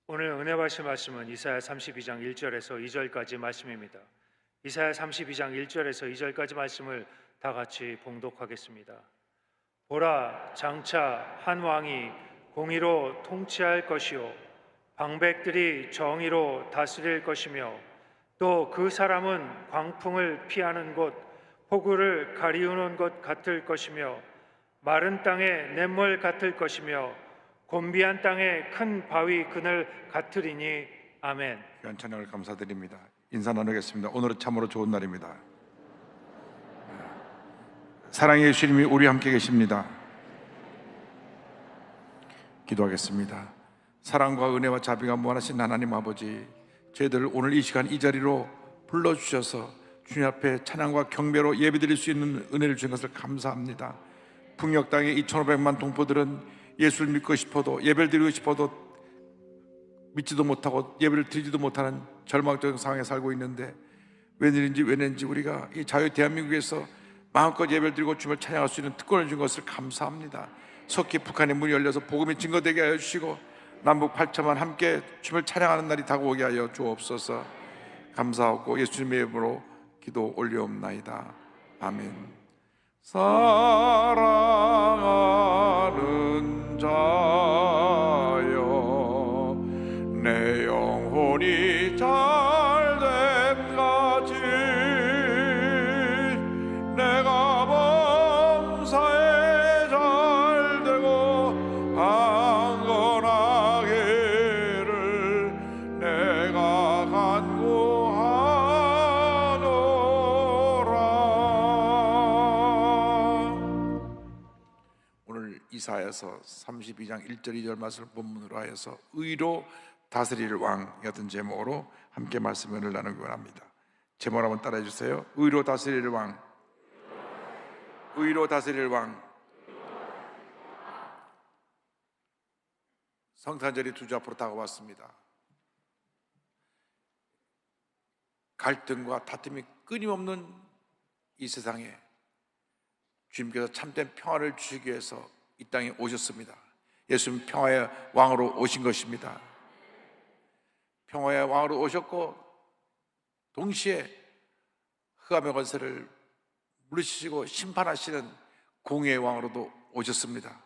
오늘 은혜 받으실 말씀은 이사야 32장 1절에서 2절까지 말씀입니다. 이사야 32장 1절에서 2절까지 말씀을 다 같이 봉독하겠습니다. 보라, 장차 한 왕이 공의로 통치할 것이요 방백들이 정의로 다스릴 것이며 또 그 사람은 광풍을 피하는 곳, 폭우를 가리우는 것 같을 것이며 마른 땅에 냇물 같을 것이며 곤비한 땅에 큰 바위 그늘 같으리니. 아멘. 귀한 찬양을 감사드립니다. 인사 나누겠습니다. 오늘은 참으로 좋은 날입니다. 사랑의 예수님이 우리 함께 계십니다. 기도하겠습니다. 사랑과 은혜와 자비가 무한하신 하나님 아버지, 저희들 오늘 이 시간 이 자리로 불러주셔서 주님 앞에 찬양과 경배로 예배드릴 수 있는 은혜를 주신 것을 감사합니다. 북녘 땅의 2,500만 동포들은 예수를 믿고 싶어도, 예배를 드리고 싶어도 믿지도 못하고 예배를 드리지도 못하는 절망적인 상황에 살고 있는데, 웬일인지 우리가 이 자유 대한민국에서 마음껏 예배를 드리고 주님을 찬양할 수 있는 특권을 준 것을 감사합니다. 속히 북한의 문이 열려서 복음이 증거되게 하여 주시고 남북 8천만 함께 주님을 찬양하는 날이 다가오게 하여 주옵소서. 감사하고 예수님의 이름으로 기도 올려옵나이다. 아멘. 사랑하는 자여, 내 영혼이 잘됨 같이 내가 범사에 잘되고 강건하기를 내가 간구하노라. 오늘 이사야서 32장 1절 2절 말씀을 본문으로 하여서 의로 다스릴 왕이었던 제목으로 함께 말씀을 나누기 원합니다. 제목 한번 따라해 주세요. 의로 다스릴 왕, 의로 다스릴 왕. 성탄절이 두 주 앞으로 다가왔습니다. 갈등과 다툼이 끊임없는 이 세상에 주님께서 참된 평화를 주시기 위해서 이 땅에 오셨습니다. 예수님 평화의 왕으로 오신 것입니다. 평화의 왕으로 오셨고 동시에 흑암의 권세를 물리치시고 심판하시는 공의의 왕으로도 오셨습니다.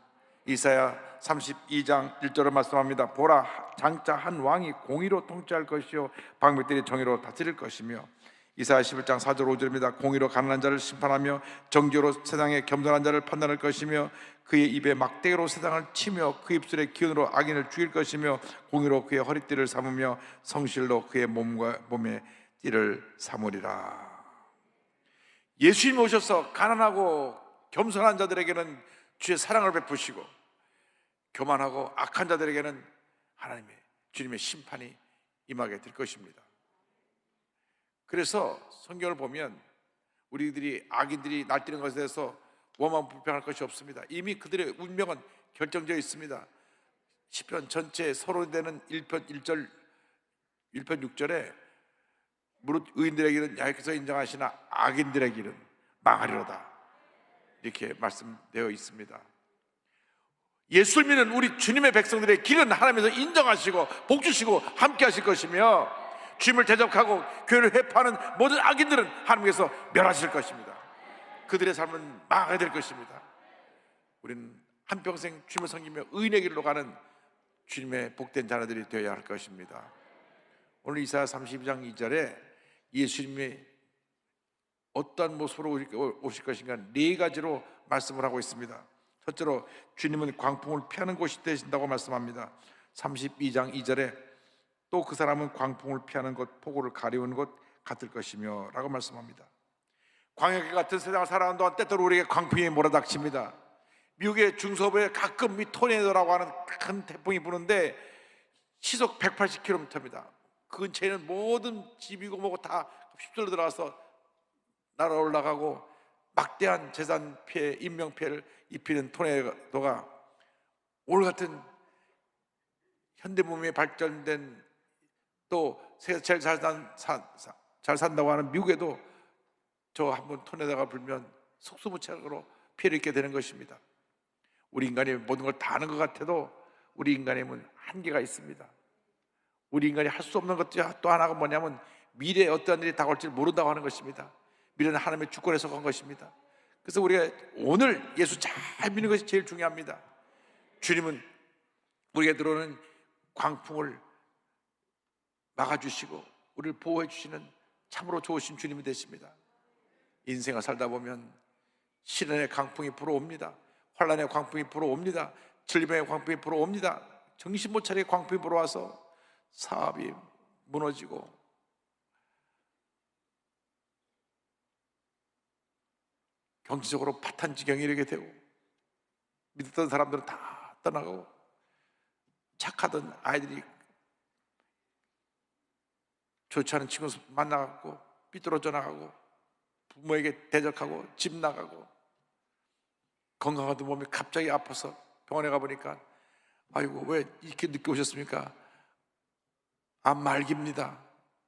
이사야 32장 1절을 말씀합니다. 보라, 장차 한 왕이 공의로 통치할 것이요 방백들이 정의로 다스릴 것이며, 이사야 11장 4절 5절입니다. 공의로 가난한 자를 심판하며 정죄로 세상의 겸손한 자를 판단할 것이며, 그의 입에 막대기로 세상을 치며 그 입술의 기운으로 악인을 죽일 것이며, 공의로 그의 허리띠를 삼으며 성실로 그의 몸에 띠를 삼으리라. 예수님이 오셔서 가난하고 겸손한 자들에게는 주의 사랑을 베푸시고, 교만하고 악한 자들에게는 하나님의 주님의 심판이 임하게 될 것입니다. 그래서 성경을 보면 우리들이 악인들이 날뛰는 것에 대해서 원망 불평할 것이 없습니다. 이미 그들의 운명은 결정되어 있습니다. 시편 전체에 서론이 되는 1편 1절 1편 6절에 무릇 의인들에게는 야훼께서 인정하시나 악인들에게는 망하리로다, 이렇게 말씀되어 있습니다. 예수를 믿는 우리 주님의 백성들의 길은 하나님께서 인정하시고 복주시고 함께 하실 것이며, 주님을 대적하고 교회를 회파하는 모든 악인들은 하나님께서 멸하실 것입니다. 그들의 삶은 망하게 될 것입니다. 우리는 한평생 주님을 섬기며 의인의 길로 가는 주님의 복된 자녀들이 되어야 할 것입니다. 오늘 이사야 32장 2절에 예수님이 어떠한 모습으로 오실 것인가 네 가지로 말씀을 하고 있습니다. 첫째로 주님은 광풍을 피하는 곳이 되신다고 말씀합니다. 32장 2절에 또 그 사람은 광풍을 피하는 것, 폭우를 가리우는 것 같을 것이며 라고 말씀합니다. 광야길 같은 세상을 살아가는 동안 때때로 우리에게 광풍이 몰아닥칩니다. 미국의 중서부에 가끔 이 토네이도라고 하는 큰 태풍이 부는데 시속 180km입니다. 그 근처에는 모든 집이고 뭐고 다 휩쓸려 들어가서 날아 올라가고 막대한 재산 피해, 인명 피해를 입히는 토네이도가 오늘 같은 현대문명이 발전된 또 세계에서 제일 잘 산다고 하는 미국에도 저 한번 토네이도가 불면 속수무책으로 피해를 입게 되는 것입니다. 우리 인간이 모든 걸 다 아는 것 같아도 우리 인간의 힘은 한계가 있습니다. 우리 인간이 할 수 없는 것 중 또 하나가 뭐냐면 미래에 어떠한 일이 다가올지 모른다고 하는 것입니다. 미래는 하나님의 주권에 속한 것입니다. 그래서 우리가 오늘 예수 잘 믿는 것이 제일 중요합니다. 주님은 우리에게 들어오는 광풍을 막아주시고 우리를 보호해 주시는 참으로 좋으신 주님이 되십니다. 인생을 살다 보면 시련의 광풍이 불어옵니다. 환난의 광풍이 불어옵니다. 질병의 광풍이 불어옵니다. 정신 못 차리게 광풍이 불어와서 사업이 무너지고 경제적으로 파탄지경에 이르게 되고 믿었던 사람들은 다 떠나가고 착하던 아이들이 좋지 않은 친구 만나갖고 삐뚤어져 나가고 부모에게 대적하고 집 나가고 건강하던 몸이 갑자기 아파서 병원에 가보니까 아이고 왜 이렇게 늦게 오셨습니까? 암 말기입니다.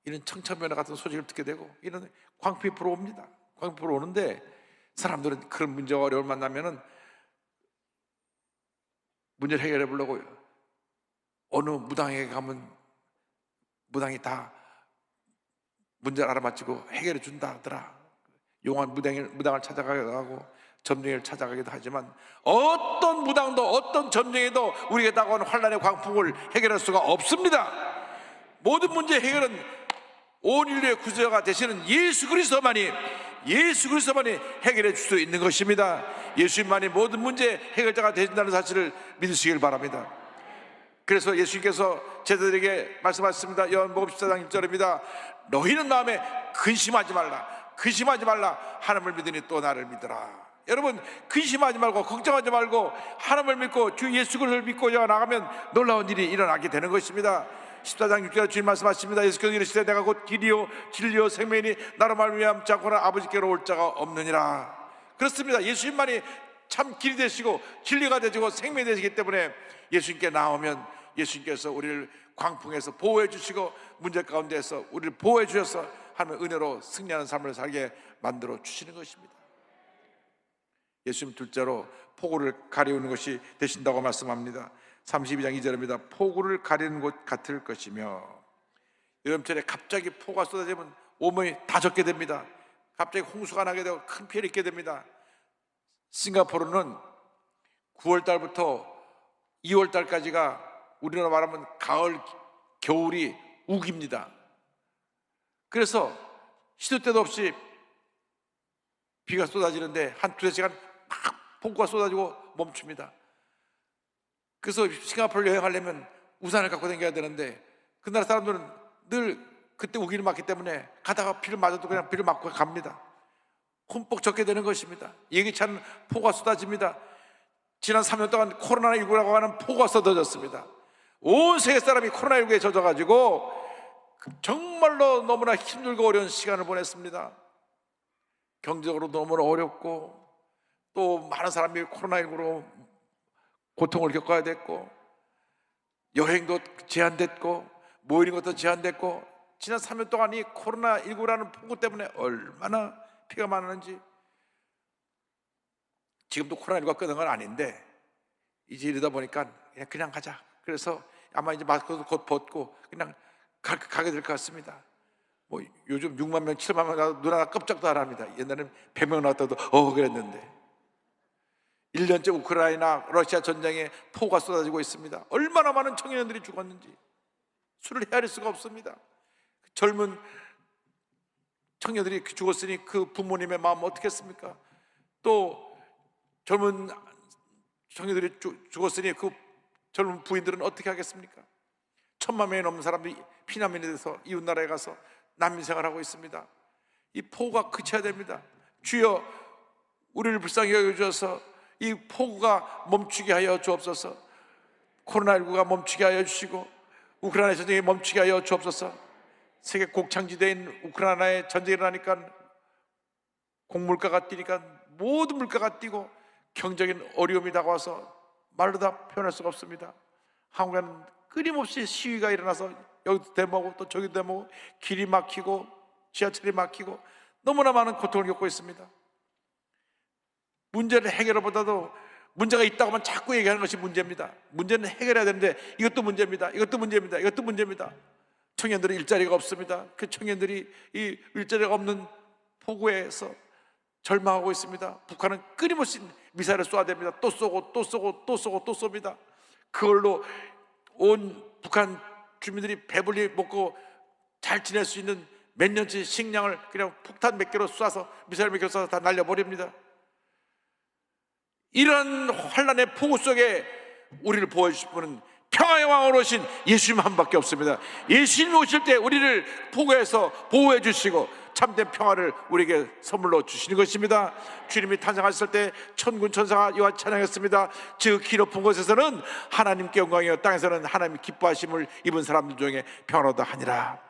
이런 청천벽력 같은 소식을 듣게 되고 이런 광풍이 불어옵니다. 광풍이 불어오는데 사람들은 그런 문제와 어려움을 만나면은 문제를 해결해 보려고 어느 무당에게 가면 무당이 다 문제를 알아맞히고 해결해 준다 하더라. 용한 무당을 찾아가기도 하고 점쟁이를 찾아가기도 하지만 어떤 무당도 어떤 점쟁이도 우리에게 다가오는 환난의 광풍을 해결할 수가 없습니다. 모든 문제 해결은 온 인류의 구세주가 되시는 예수 그리스도만이 해결해 줄 수 있는 것입니다. 예수님만이 모든 문제 해결자가 되신다는 사실을 믿으시길 바랍니다. 그래서 예수님께서 제자들에게 말씀하셨습니다. 요한복음 14장 1절입니다. 너희는 마음에 근심하지 말라. 하나님을 믿으니 또 나를 믿으라. 여러분 근심하지 말고 걱정하지 말고 하나님을 믿고 주 예수 그리스도를 믿고 나가면 놀라운 일이 일어나게 되는 것입니다. 14장 6절에 주님 말씀하십니다. 예수께서 이르시되 내가 곧 길이요 진리요 생명이니 나로 말미암지 않고는 아버지께로 올 자가 없느니라. 그렇습니다. 예수님만이 참 길이 되시고 진리가 되시고 생명이 되시기 때문에 예수님께 나오면 예수님께서 우리를 광풍에서 보호해 주시고 문제 가운데에서 우리를 보호해 주셔서 하나님의 은혜로 승리하는 삶을 살게 만들어 주시는 것입니다. 예수님 둘째로 폭우를 가리우는 것이 되신다고 말씀합니다. 32장 2절입니다. 폭우를 가리는 곳 같을 것이며 여름철에 갑자기 폭우가 쏟아지면 온몸이 다 젖게 됩니다. 갑자기 홍수가 나게 되고 큰 피해를 입게 됩니다. 싱가포르는 9월달부터 2월달까지가 우리나라 말하면 가을, 겨울이 우기입니다. 그래서 시도 때도 없이 비가 쏟아지는데 한 두세 시간 막 폭우가 쏟아지고 멈춥니다. 그래서 싱가포르 여행하려면 우산을 갖고 다녀야 되는데 그 나라 사람들은 늘 그때 우기를 맞기 때문에 가다가 비를 맞아도 그냥 비를 맞고 갑니다. 흠뻑 젖게 되는 것입니다. 예기치 않은 폭우가 쏟아집니다. 지난 3년 동안 코로나19라고 하는 폭우가 쏟아졌습니다. 온 세계 사람이 코로나19에 젖어가지고 정말로 너무나 힘들고 어려운 시간을 보냈습니다. 경제적으로 너무나 어렵고 또 많은 사람이 코로나19로 고통을 겪어야 됐고 여행도 제한됐고 모이는 것도 제한됐고 지난 3년 동안 이 코로나19라는 폭우 때문에 얼마나 피가 많았는지. 지금도 코로나19가 끝난 건 아닌데 이제 이러다 보니까 그냥 가자. 그래서 아마 이제 마스크도 곧 벗고 그냥 가게 될 것 같습니다. 뭐 요즘 6만 명, 7만 명 나도 누나가 깜짝도 안 합니다. 옛날에는 100명 나왔다도 그랬는데 1년째 우크라이나 러시아 전쟁에 폭우가 쏟아지고 있습니다. 얼마나 많은 청년들이 죽었는지 수를 헤아릴 수가 없습니다. 젊은 청년들이 죽었으니 그 부모님의 마음 어떻겠습니까? 또 젊은 청년들이 죽었으니 그 젊은 부인들은 어떻게 하겠습니까? 1,000만 명이 넘는 사람들이 피난민이 돼서 이웃나라에 가서 난민 생활하고 있습니다. 이 폭우가 그쳐야 됩니다. 주여 우리를 불쌍히 여겨주셔서 이 폭우가 멈추게 하여 주옵소서. 코로나19가 멈추게 하여 주시고 우크라이나 전쟁이 멈추게 하여 주옵소서. 세계 곡창지대인 우크라이나에 전쟁이 일어나니까 곡물가가 뛰니까 모든 물가가 뛰고 경제적인 어려움이 다가와서 말로 다 표현할 수가 없습니다. 한국에는 끊임없이 시위가 일어나서 여기도 데모고 또 저기도 데모고 길이 막히고 지하철이 막히고 너무나 많은 고통을 겪고 있습니다. 문제를 해결보다도 문제가 있다고 하면 자꾸 얘기하는 것이 문제입니다. 문제는 해결해야 되는데 이것도 문제입니다. 이것도 문제입니다. 이것도 문제입니다. 청년들이 일자리가 없습니다. 그 청년들이 이 일자리가 없는 포구에서 절망하고 있습니다. 북한은 끊임없이 미사일을 쏘아댑니다. 또 쏘고 또 쏘고 또 쏘고 또 쏩니다. 그걸로 온 북한 주민들이 배불리 먹고 잘 지낼 수 있는 몇 년치 식량을 그냥 폭탄 몇 개로 쏴서, 미사일 몇 개로 쏴서 다 날려버립니다. 이런 환란의 폭우 속에 우리를 보호해주실 분은 평화의 왕으로 오신 예수님 한 분밖에 없습니다. 예수님 오실 때 우리를 포구에서 보호해 주시고 참된 평화를 우리에게 선물로 주시는 것입니다. 주님이 탄생하셨을 때 천군 천사가 이와 찬양했습니다. 저 기 높은 곳에서는 하나님께 영광이요 땅에서는 하나님 기뻐하심을 입은 사람들 중에 평화로다 하니라.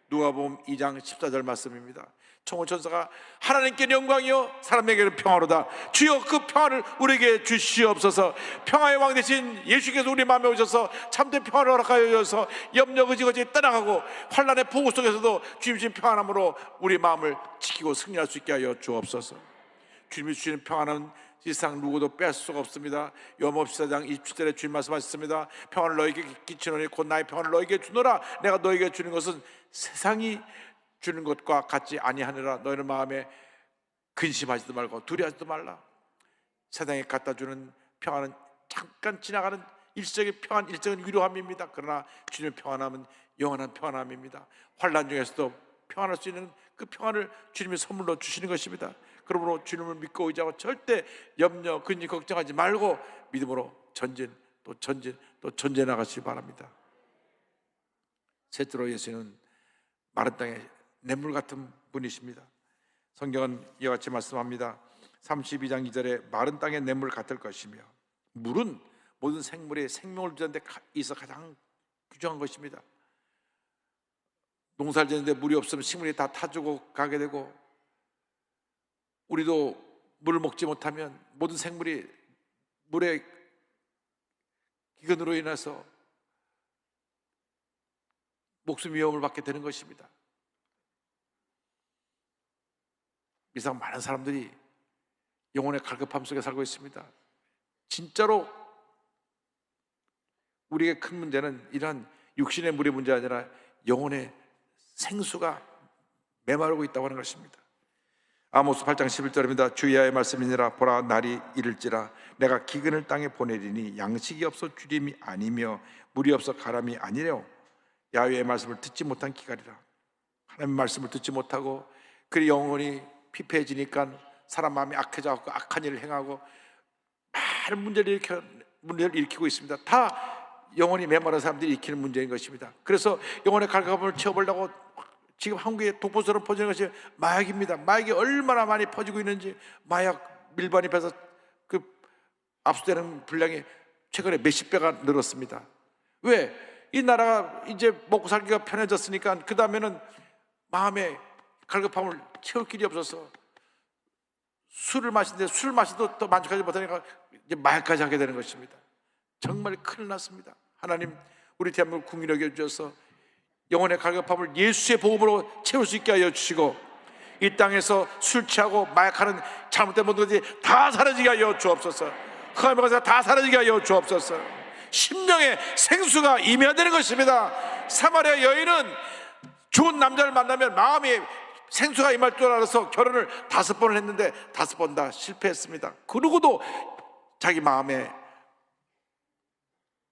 누가복음 2장 14절 말씀입니다. 천군 천사가 하나님께 영광이요 사람에게는 평화로다. 주여 그 평화를 우리에게 주시옵소서. 평화의 왕 되신 예수께서 우리 마음에 오셔서 참된 평화를 허락하여 주셔서 염려 거지거지 떠나가고 환란의 폭우 속에서도 주님 주신 평안함으로 우리 마음을 지키고 승리할 수 있게 하여 주옵소서. 주님이 주시는 평안은 세상 누구도 뺄 수가 없습니다. 요한복음 14장 27절에 주님 말씀하셨습니다. 평안을 너에게 끼치노니 곧 나의 평안을 너에게 주노라. 내가 너에게 주는 것은 세상이 주는 것과 같지 아니하느라. 너희는 마음에 근심하지도 말고 두려워하지도 말라. 세상에 갖다 주는 평안은 잠깐 지나가는 일시적인 평안, 일적인 위로함입니다. 그러나 주님의 평안함은 영원한 평안함입니다. 환난 중에서도 평안할 수 있는 그 평안을 주님이 선물로 주시는 것입니다. 그러므로 주님을 믿고 의지하고 절대 염려, 근심, 걱정하지 말고 믿음으로 전진 또 전진 또 전진해 나가시기 바랍니다. 셋째로 예수는 마른 땅에 냇물 같은 분이십니다. 성경은 이와 같이 말씀합니다. 32장 2절에 마른 땅에 냇물 같을 것이며, 물은 모든 생물의 생명을 주는 데 있어 가장 귀중한 것입니다. 농사를 지는데 물이 없으면 식물이 다 타주고 가게 되고, 우리도 물을 먹지 못하면 모든 생물이 물의 기근으로 인해서 목숨 위험을 받게 되는 것입니다. 이상 많은 사람들이 영혼의 갈급함 속에 살고 있습니다. 진짜로 우리에게 큰 문제는 이러한 육신의 물의 문제가 아니라 영혼의 생수가 메마르고 있다고 하는 것입니다. 아모스 8장 11절입니다. 주야의 말씀이니라. 보라 날이 이를지라 내가 기근을 땅에 보내리니 양식이 없어 주림이 아니며 물이 없어 가람이 아니래요. 야훼의 말씀을 듣지 못한 기갈이라. 하나님의 말씀을 듣지 못하고 그 영혼이 피폐해지니까 사람 마음이 악해져서 악한 일을 행하고 많은 문제를 일으키고 있습니다. 다 영혼이 메마른 사람들이 일으키는 문제인 것입니다. 그래서 영혼의 갈급함을 채워보려고 지금 한국에 독보처럼 퍼지는 것이 마약입니다. 마약이 얼마나 많이 퍼지고 있는지, 마약 밀반입해서 그 압수되는 분량이 최근에 몇십 배가 늘었습니다. 왜? 이 나라가 이제 먹고 살기가 편해졌으니까 그 다음에는 마음의 갈급함을 채울 길이 없어서 술을 마시는데 술 마시도 또 만족하지 못하니까 이제 마약까지 하게 되는 것입니다. 정말 큰일 났습니다. 하나님 우리 대한민국 국민을 여겨주셔서 영혼의 갈급함을 예수의 복음으로 채울 수 있게 하여 주시고, 이 땅에서 술 취하고 마약하는 잘못된 모든 것이 다 사라지게 하여 주옵소서. 흑암의 것이 다 사라지게 하여 주옵소서. 심령의 생수가 임해야 되는 것입니다. 사마리아 여인은 좋은 남자를 만나면 마음이 생수가 임할 줄 알아서 결혼을 5번을 했는데 5번 다 실패했습니다. 그러고도 자기 마음에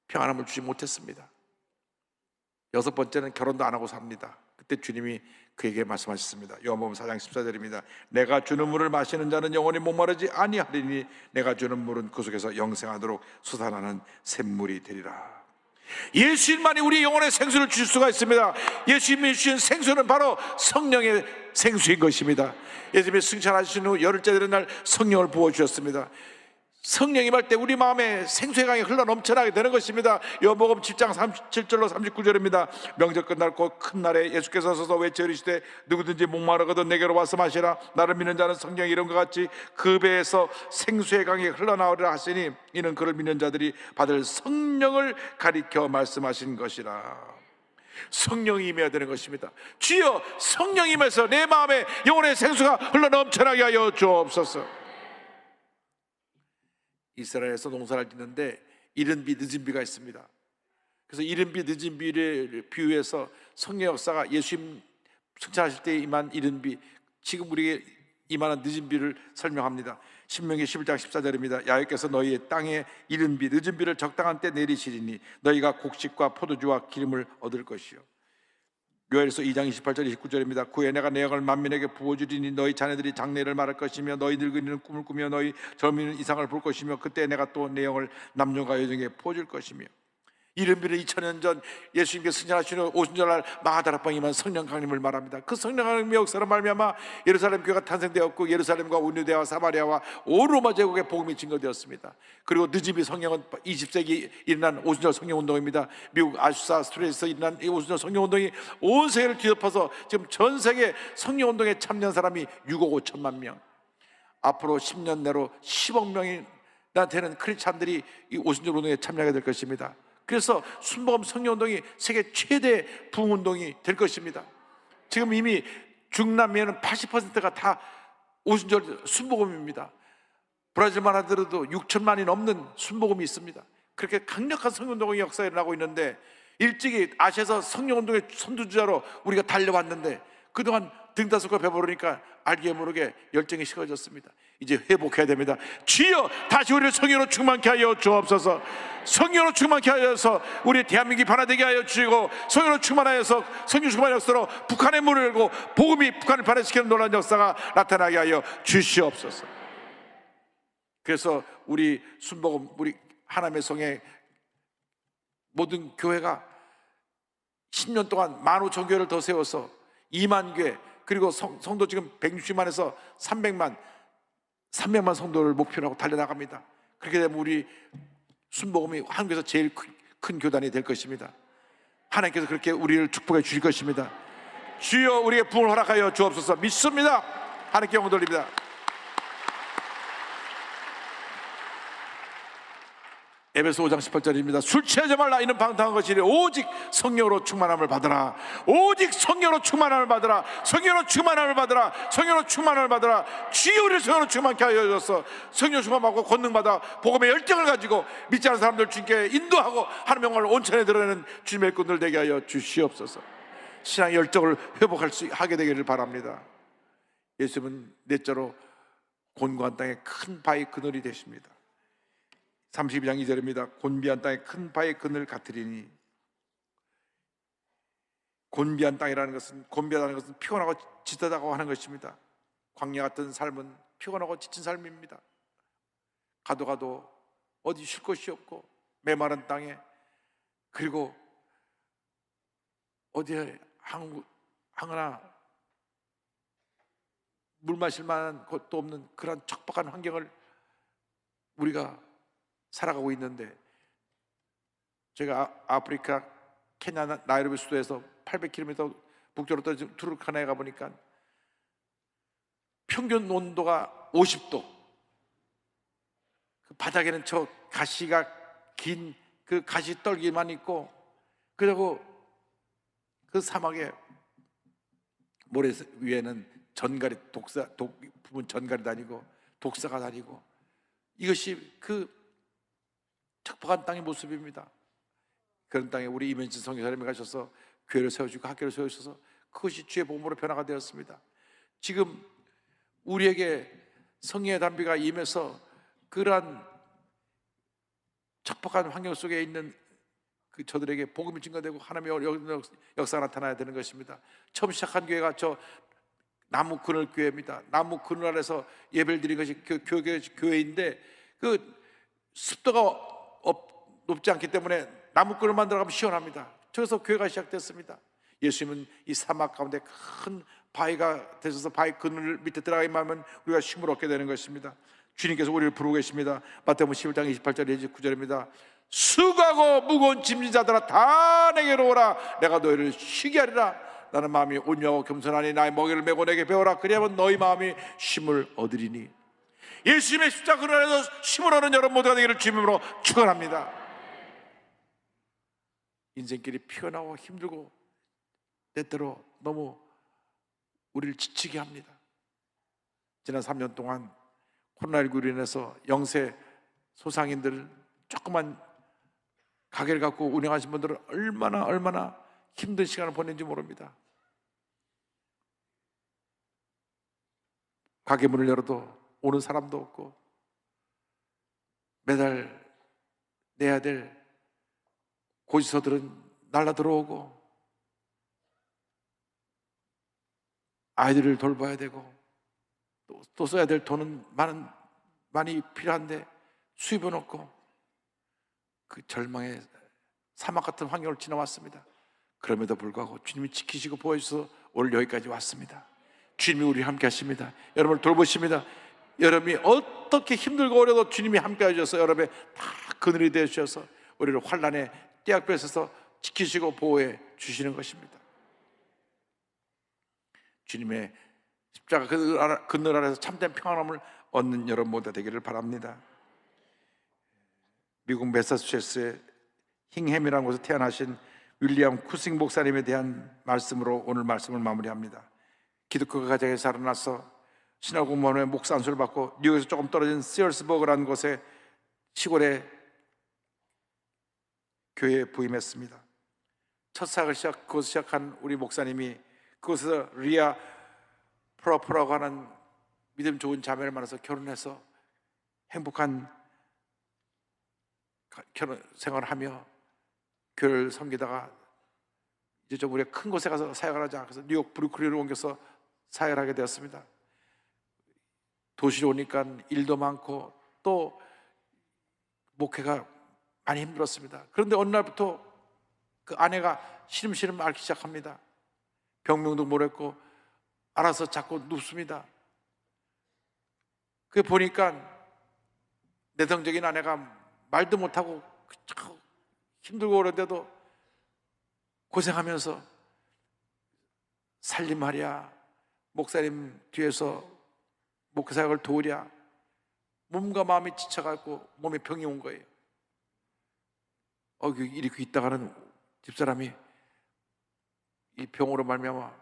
평안함을 주지 못했습니다. 6번째는 결혼도 안 하고 삽니다. 그때 주님이 그에게 말씀하셨습니다. 요한복음 4장 14절입니다. 내가 주는 물을 마시는 자는 영원히 목마르지 아니하리니 내가 주는 물은 그 속에서 영생하도록 솟아나는 샘물이 되리라. 예수님만이 우리 영혼의 생수를 주실 수가 있습니다. 예수님이 주신 생수는 바로 성령의 생수인 것입니다. 예수님이 승천하신 후 열흘째 되는 날 성령을 부어주셨습니다. 성령이 임할 때 우리 마음에 생수의 강이 흘러 넘쳐나게 되는 것입니다. 요한복음 10장 37절로 39절입니다. 명절 끝날 곧 큰 날에 예수께서 서서 외쳐 이르시되 누구든지 목마르거든 내게로 와서 마시라. 나를 믿는 자는 성령이 이름과 같이 그 배에서 생수의 강이 흘러나오리라 하시니 이는 그를 믿는 자들이 받을 성령을 가리켜 말씀하신 것이라. 성령이 임해야 되는 것입니다. 주여 성령이 임해서 내 마음에 영혼의 생수가 흘러 넘쳐나게 하여 주옵소서. 이스라엘에서 농사를 짓는데 이른 비 늦은 비가 있습니다. 그래서 이른 비 늦은 비를 비유해서 성령 역사가 예수님 승천하실 때 임한 이른 비, 지금 우리에게 임하는 늦은 비를 설명합니다. 신명기 11장 14절입니다. 야훼께서 너희의 땅에 이른 비, 늦은 비를 적당한 때 내리시리니 너희가 곡식과 포도주와 기름을 얻을 것이요. 요엘서 2장 28절 29절입니다. 그에 내가 내 영을 만민에게 부어주리니 너희 자녀들이 장래를 말할 것이며 너희 늙은이는 꿈을 꾸며 너희 젊은이는 이상을 볼 것이며 그때 내가 또 내 영을 남녀가 여종에게 부어줄 것이며, 이른 비를 2000년 전 예수님께서 승천하시는 오순절날 마가다락방에만 성령 강림을 말합니다. 그 성령 강림의 역사로 말미암아 예루살렘 교회가 탄생되었고 예루살렘과 온 유대와 사마리아와 온 로마 제국에 복음이 증거되었습니다. 그리고 늦음이 성령은 20세기 일어난 오순절 성령운동입니다. 미국 아수사 스트레이트에서 일어난 이 오순절 성령운동이 온 세계를 뒤덮어서 지금 전 세계 성령운동에 참여한 사람이 6억 5천만 명, 앞으로 10년 내로 10억 명이나 되는 크리스찬들이 이 오순절 운동에 참여하게 될 것입니다. 그래서 순복음 성령운동이 세계 최대 부흥운동이 될 것입니다. 지금 이미 중남미에는 80%가 다 오순절 순복음입니다. 브라질만 하더라도 6천만이 넘는 순복음이 있습니다. 그렇게 강력한 성령운동의 역사가 일어나고 있는데, 일찍이 아시아에서 성령운동의 선두주자로 우리가 달려왔는데 그동안 등다섯과 배부르니까 알게 모르게 열정이 식어졌습니다. 이제 회복해야 됩니다. 주여 다시 우리를 성령으로 충만케 하여 주옵소서. 성령으로 충만케 하여서 우리 대한민국이 변화되게 하여 주시고, 성령으로 충만하여서 성령 충만 역사로 북한의 문을 열고 복음이 북한을 변화시키는 놀라운 역사가 나타나게 하여 주시옵소서. 그래서 우리 순복음, 우리 하나님의 성의 모든 교회가 10년 동안 15,000교회를 더 세워서 2만 교회, 그리고 성도 지금 160만에서 300만 성도를 목표로 하고 달려나갑니다. 그렇게 되면 우리 순복음이 한국에서 제일 큰 교단이 될 것입니다. 하나님께서 그렇게 우리를 축복해 주실 것입니다. 주여 우리에게 부흥을 허락하여 주옵소서. 믿습니다. 하나님께 영광 돌립니다. 에베소 5장 18절입니다. 술 취하지 말라. 이는 방탕한 것이니 오직 성령으로 충만함을 받으라. 오직 성령으로 충만함을 받으라. 성령으로 충만함을 받으라. 성령으로 충만함을 받으라. 주여 우리를 성령으로 충만케 하여 주셔서 성령 충만받고 권능받아 복음의 열정을 가지고 믿지 않는 사람들 주님께 인도하고 하나님의 영광을 온천에 드러내는 주님의 일꾼들 되게 하여 주시옵소서. 신앙의 열정을 회복할 수 하게 되기를 바랍니다. 예수님은 넷째로 곤고한 땅에 큰 바위 그늘이 되십니다. 32장 2절입니다. 곤비한 땅에 큰 바위 그늘 같으리니, 곤비한 땅이라는 것은, 곤비하다는 것은 피곤하고 지쳤다고 하는 것입니다. 광야 같은 삶은 피곤하고 지친 삶입니다. 가도 어디 쉴 곳이 없고 메마른 땅에, 그리고 어디에 하거나 물 마실 만한 곳도 없는 그런 척박한 환경을 우리가 살아가고 있는데, 제가 아프리카 케냐 나이로비 수도에서 800km 북쪽으로 떨어진 투르카나에 가보니까 평균 온도가 50도, 그 바닥에는 저 가시가 긴 그 가시 떨기만 있고, 그리고 그 사막의 모래 위에는 전갈이 부분 전갈이 다니고 독사가 다니고, 이것이 그 척박한 땅의 모습입니다. 그런 땅에 우리 이면진 선교사님이 가셔서 교회를 세워주고 학교를 세우셔서 그것이 주의 복음으로 변화가 되었습니다. 지금 우리에게 성령의 담비가 임해서 그러한 척박한 환경 속에 있는 그 저들에게 복음이 증거되고 하나님의 역사가 나타나야 되는 것입니다. 처음 시작한 교회가 저 나무 그늘 교회입니다. 나무 그늘 아래서 예배를 드린 것이 교회인데, 그 습도가 높지 않기 때문에 나무 그늘 만들어가면 시원합니다. 저기서 교회가 시작됐습니다. 예수님은 이 사막 가운데 큰 바위가 되셔서 바위 그늘 밑에 들어가기만 하면 우리가 쉼을 얻게 되는 것입니다. 주님께서 우리를 부르고 계십니다. 마태복음 11장 28절 29절입니다. 수고하고 무거운 짐진 자들아 다 내게로 오라. 내가 너희를 쉬게 하리라. 나는 마음이 온유하고 겸손하니 나의 멍에를 메고 내게 배우라. 그리하면 너희 마음이 쉼을 얻으리니. 예수님의 십자가 그늘 안에서 쉼을 얻는 여러분 모두가 되기를 주님으로 축원합니다. 인생길이 피곤하고 힘들고 때때로 너무 우리를 지치게 합니다. 지난 3년 동안 코로나19로 인해서 영세 소상인들 조그만 가게를 갖고 운영하신 분들은 얼마나 힘든 시간을 보낸지 모릅니다. 가게 문을 열어도 오는 사람도 없고, 매달 내야 될 고지서들은 날라 들어오고, 아이들을 돌봐야 되고, 또 써야 될 돈은 많이 필요한데 수입은 없고, 그 절망의 사막 같은 환경을 지나왔습니다. 그럼에도 불구하고 주님이 지키시고 보호해주셔서 오늘 여기까지 왔습니다. 주님이 우리 함께 하십니다. 여러분을 돌보십니다. 여러분이 어떻게 힘들고 어려도 주님이 함께 해주셔서 여러분의 다 그늘이 되어주셔서 우리를 환난의 떼약볕에서 지키시고 보호해 주시는 것입니다. 주님의 십자가 그늘 아래서 참된 평안함을 얻는 여러분 모두 되기를 바랍니다. 미국 매사추세츠의 힝햄이라는 곳에 태어나신 윌리엄 쿠싱 목사님에 대한 말씀으로 오늘 말씀을 마무리합니다. 기독교 가정에 자라나서 신학 공무원의 목사 안수를 받고 뉴욕에서 조금 떨어진 시얼스버그라는 곳에 시골에 교회에 부임했습니다. 첫 사역을 그곳에서 시작한 우리 목사님이 그곳에서 리아 프로프라고 하는 믿음 좋은 자매를 만나서 결혼해서 행복한 결혼 생활을 하며 교회를 섬기다가 이제 좀 우리가 큰 곳에 가서 사역을 하자. 그래서 뉴욕 브루클린으로 옮겨서 사역을 하게 되었습니다. 도시로 오니까 일도 많고 또 목회가 많이 힘들었습니다. 그런데 어느 날부터 그 아내가 시름시름 앓기 시작합니다. 병명도 모르겠고 알아서 자꾸 눕습니다. 그게 보니까 내성적인 아내가 말도 못하고 힘들고 그런데도 고생하면서 살림하랴, 목사님 뒤에서 목회사역을 도우랴, 몸과 마음이 지쳐갖고 몸에 병이 온 거예요. 이렇게 있다가는 집사람이 이 병으로 말미암아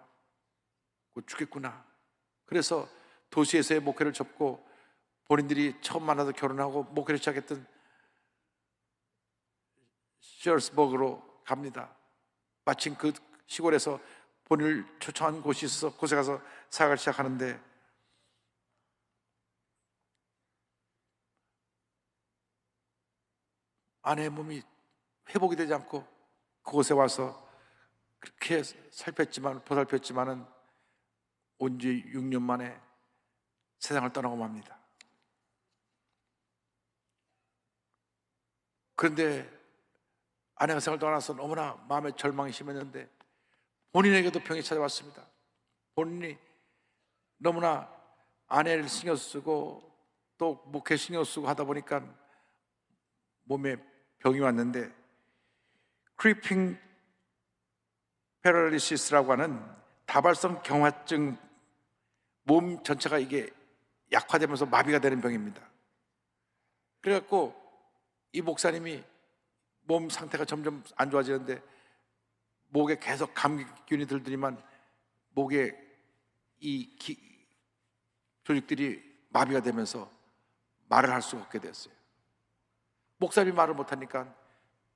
곧 죽겠구나. 그래서 도시에서의 목회를 접고 본인들이 처음 만나서 결혼하고 목회를 시작했던 시얼스버그로 갑니다. 마침 그 시골에서 본인을 초청한 곳이 있어서 그곳에 가서 사역을 시작하는데 아내의 몸이 회복이 되지 않고 그곳에 와서 그렇게 보살폈지만은 온 지 6년 만에 세상을 떠나고 맙니다. 그런데 아내가 세상을 떠나서 너무나 마음의 절망이 심했는데 본인에게도 병이 찾아왔습니다. 본인이 너무나 아내를 신경 쓰고 또 목회 신경 쓰고 하다 보니까 몸에 병이 왔는데 크리핑 패럴리시스라고 하는 다발성 경화증, 몸 전체가 이게 약화되면서 마비가 되는 병입니다. 그래갖고 이 목사님이 몸 상태가 점점 안 좋아지는데 목에 계속 감기균이 들더니만 목에 이 조직들이 마비가 되면서 말을 할 수가 없게 됐어요. 목사님이 말을 못하니까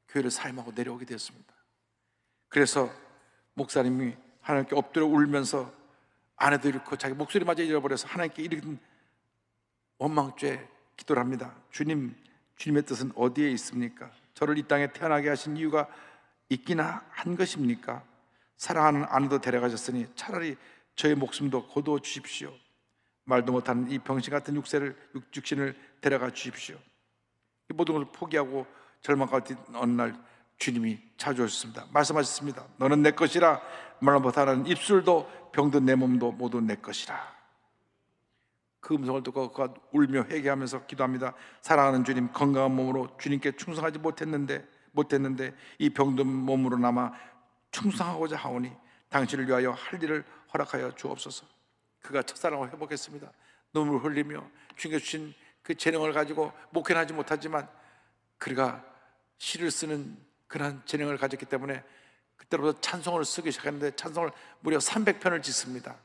교회를 사임하고 내려오게 되었습니다. 그래서 목사님이 하나님께 엎드려 울면서 아내도 잃고 자기 목소리마저 잃어버려서 하나님께 이런 원망죄 기도를 합니다. 주님의 뜻은 어디에 있습니까? 저를 이 땅에 태어나게 하신 이유가 있기나 한 것입니까? 사랑하는 아내도 데려가셨으니 차라리 저의 목숨도 거두어 주십시오. 말도 못하는 이 병신 같은 육신을 데려가 주십시오. 이 모든 것을 포기하고 절망 가운데 어느 날 주님이 찾아오셨습니다. 말씀하셨습니다. 너는 내 것이라 말 못하는 입술도 병든 내 몸도 모두 내 것이라. 그 음성을 듣고 그가 울며 회개하면서 기도합니다. 사랑하는 주님, 건강한 몸으로 주님께 충성하지 못했는데 이 병든 몸으로 남아 충성하고자 하오니 당신을 위하여 할 일을 허락하여 주옵소서. 그가 첫사랑을 회복했습니다. 눈물을 흘리며 주님께 주신 그 재능을 가지고 목회는 하지 못하지만 그가 시를 쓰는 그런 재능을 가졌기 때문에 그때로부터 찬송을 쓰기 시작했는데 찬송을 무려 300편을 짓습니다.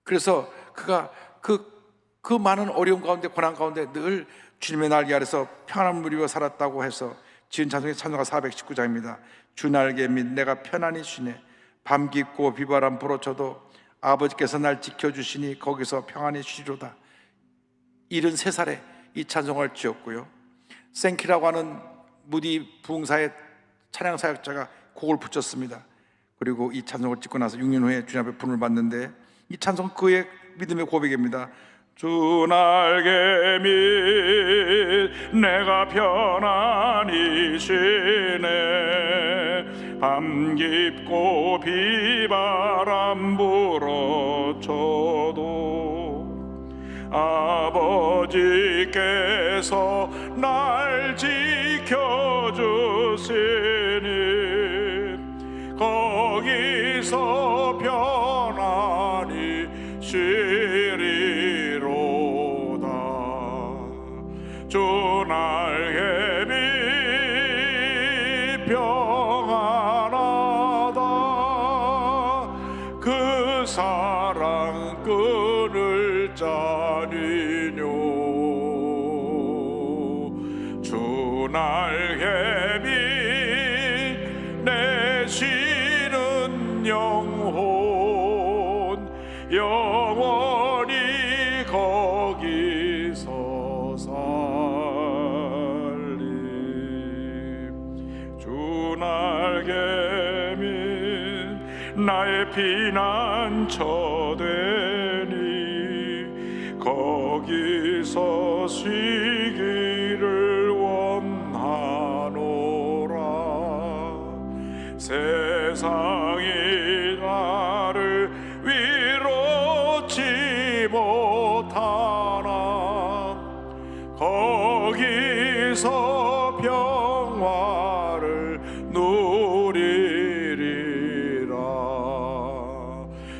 그래서 그가 그 많은 어려움 가운데 고난 가운데 늘 주님의 날개 아래서 평안함을 누리고 살았다고 해서 지은 찬송의 찬송가 419장입니다. 주 날개 및 내가 편안히 쉬네. 밤 깊고 비바람 불어쳐도 아버지께서 날 지켜주시니 거기서 평안히 쉬리로다. 73살에 이 찬송을 지었고요, 생키라고 하는 무디 부흥사의 찬양 사역자가 곡을 붙였습니다. 그리고 이 찬송을 찍고 나서 6년 후에 주님 앞에 부름을 받는데, 이 찬송 그의 믿음의 고백입니다. 주 날개 밑 내가 편안히 쉬네. 밤 깊고 비바람 불어쳐도 아버지께서 날 지켜주시니 거기서 편안히 쉬리로다. 주 날개 밑 평안하다. 그 사랑 끊을 자니뇨. 주 날개 밑 내 쉬는 영혼 영원히 거기서 살림. 주 날개 밑 나의 피난처 되니 거기서 쉬기를 원하노라. 세상이 나를 위로치 못하나 거기서 평화를 누리리라.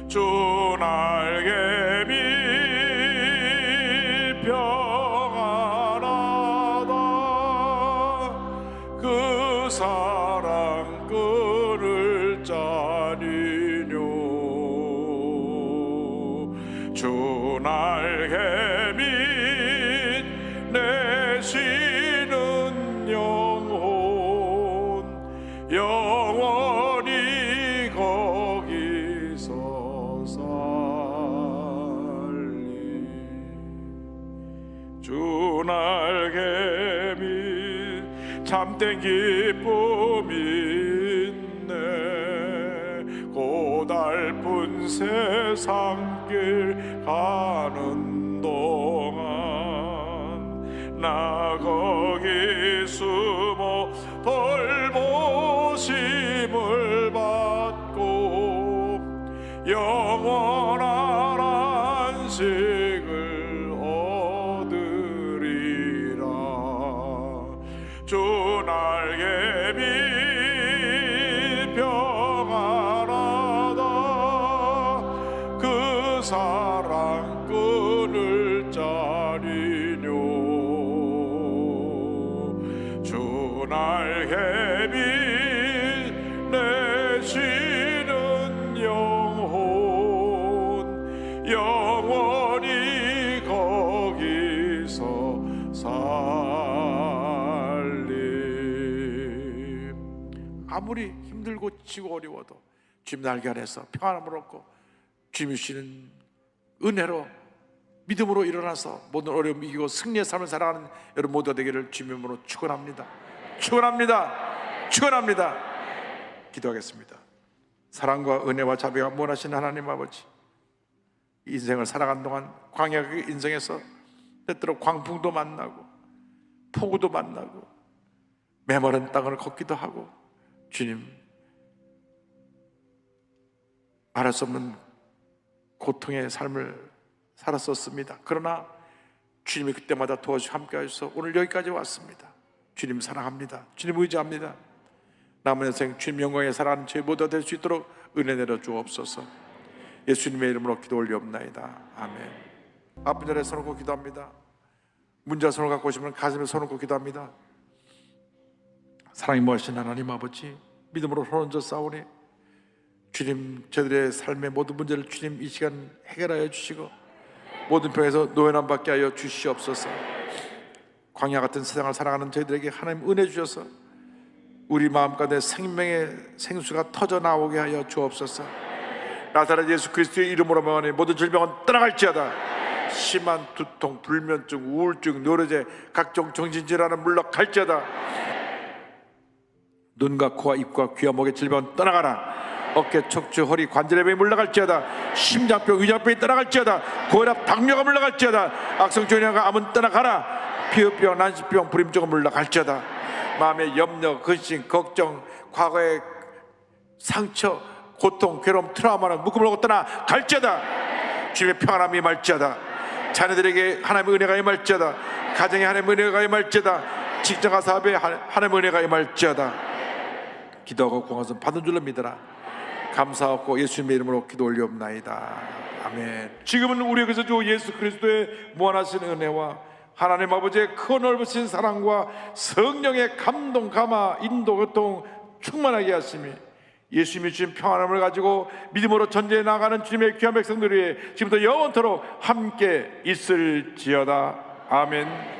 주 날개 밑 평안하다. 그 사랑 끊을 자니뇨. 주 날개 밑 내 쉬는 영혼 영원히 거기서 살리. 주 날개 밑 참된 기쁨이 있네. 고달픈 세상길 가는 동안 나 거기 숨어 돌보심을 받고 영원한 안식을 얻으리라. 주 날개 밑 평안하다. 그 사랑 끊을 자니뇨. 주 날개 밑 내 쉬는 영혼 영원히 거기서 살림. 아무리 힘들고 지고 어려워도 주님 날개 아래서 평안함을 얻고 주님 주시는 은혜로 믿음으로 일어나서 모든 어려움 이기고 승리의 삶을 살아가는 여러분 모두가 되기를 주님의 이름으로 축원합니다. 축원합니다. 축원합니다. 기도하겠습니다. 사랑과 은혜와 자비가 무한하신 하나님 아버지, 인생을 살아간 동안 광야의 인생에서 때때로 광풍도 만나고 폭우도 만나고 메마른 땅을 걷기도 하고 주님 말할 수 없는 고통의 삶을 살았었습니다. 그러나 주님이 그때마다 도와주시고 함께 하셔서 오늘 여기까지 왔습니다. 주님 사랑합니다. 주님 의지합니다. 남은 인생 주님 영광에 살아가는 저희 모두가 될 수 있도록 은혜 내려 주옵소서. 예수님의 이름으로 기도 올리옵나이다. 아멘. 아픈 자리에 손을 얹고 기도합니다. 문자 손을 갖고 오시면 가슴에 손을 얹고 기도합니다. 사랑이 무하신 하나님 아버지, 믿음으로 손 얹어 싸우니 주님 저들의 삶의 모든 문제를 주님 이 시간 해결하여 주시고 모든 병에서 노연함 받게 하여 주시옵소서. 광야 같은 세상을 살아가는 저희들에게 하나님 은혜 주셔서 우리 마음 가운데 생명의 생수가 터져 나오게 하여 주옵소서. 나사렛 예수 그리스도의 이름으로 명하니 모든 질병은 떠나갈지어다. 심한 두통, 불면증, 우울증, 뇌로제, 각종 정신질환은 물러갈지어다. 눈과 코와 입과 귀와 목의 질병은 떠나가라. 어깨, 척추, 허리, 관절염이 물러갈지어다. 심장병, 위장병이 떠나갈지어다. 고혈압, 당뇨가 물러갈지어다. 악성종양과 암은 떠나가라. 피부병, 난치병, 불임증은 물러갈지어다. 마음의 염려, 근심, 걱정, 과거의 상처, 고통, 괴로움, 트라우마는 묶음으로 떠나갈지어다. 주님의 평안함이 임할지어다. 자녀들에게 하나님의 은혜가 임할지어다. 가정에 하나님의 은혜가 임할지어다. 직장과 사업에 하나님의 은혜가 임할지어다. 기도하고 구원을 받은 줄로 믿어라. 감사하고 예수님의 이름으로 기도 올리옵나이다. 아멘. 지금은 우리에게서 주 예수 그리스도의 무한하신 은혜와 하나님 아버지의 큰 넓으신 사랑과 성령의 감동, 감화, 인도, 교통 충만하게 하심이 예수님이 주신 평안함을 가지고 믿음으로 전제해 나가는 주님의 귀한 백성들이 지금부터 영원토록 함께 있을지어다. 아멘.